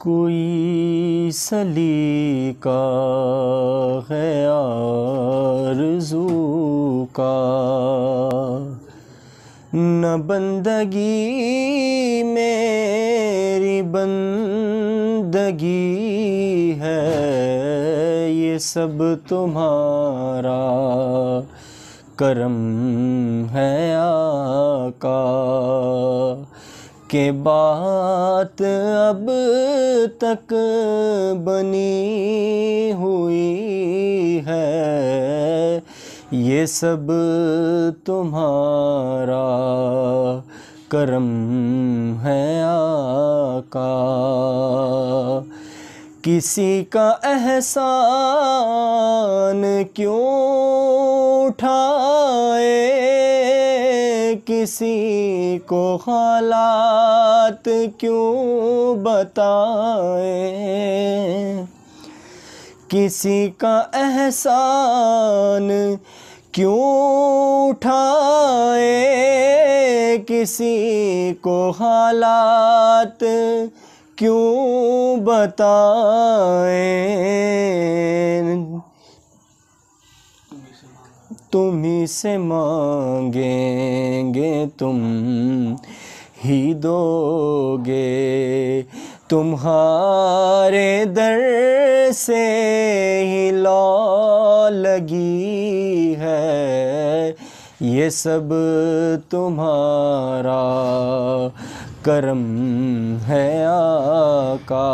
کوئی سلیقہ ہے آرزو کا، نہ بندگی میری بندگی ہے، یہ سب تمہارا کرم ہے آقا، کہ بات اب تک بنی ہوئی ہے، یہ سب تمہارا کرم ہے آقا۔ کسی کا احسان کیوں اٹھائے، کسی کو حالات کیوں بتائے، کسی کا احسان کیوں اٹھائے، کسی کو حالات کیوں بتائیں، تمہیں سے مانگیں گے تم ہی دو گے، تمہارے در سے ہی لو لگی ہے، یہ سب تمہارا کرم ہے آقا۔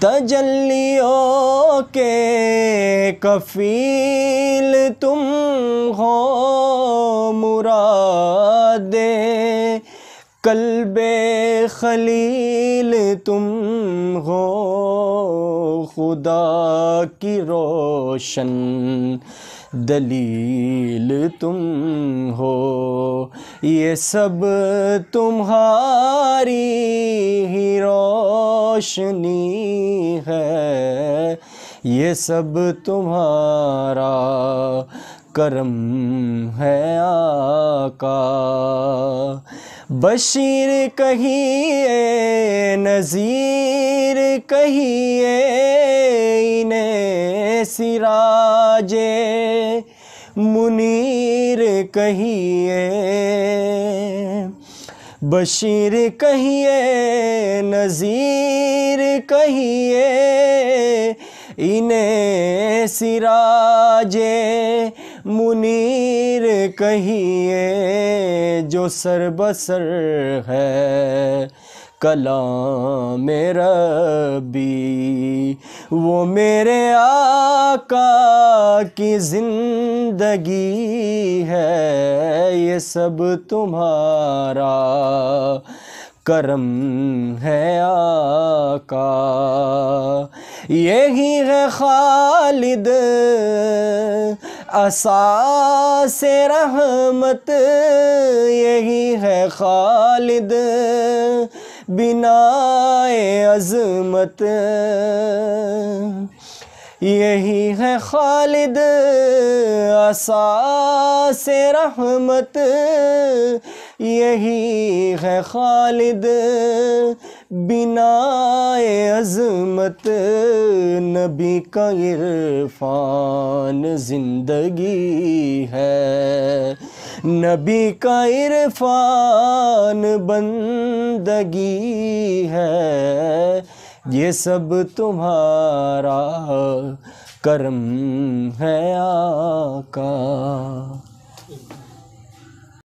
تجلیوں کے کفیل تم ہو، مراد قلب خلیل تم ہو، خدا کی روشن دلیل تم ہو، یہ سب تمہاری ہی روشنی ہے، یہ سب تمہارا کرم ہے آقا۔ بشیر کہیے نذیر کہیے، انہیں سراج منیر کہیے، بشیر کہیے نذیر کہیے، انہیں سراج منیر کہیے، جو سر بسر ہے کلام ربی، وہ میرے آقا کی زندگی ہے، یہ سب تمہارا کرم ہے آقا۔ یہی ہے خالد اساس رحمت، یہی ہے خالد بنائے عظمت، یہی ہے خالد اساس رحمت، یہی ہے خالد بنائے عظمت، نبی کا عرفان زندگی ہے، نبی کا عرفان بندگی ہے، یہ سب تمہارا کرم ہے آقا۔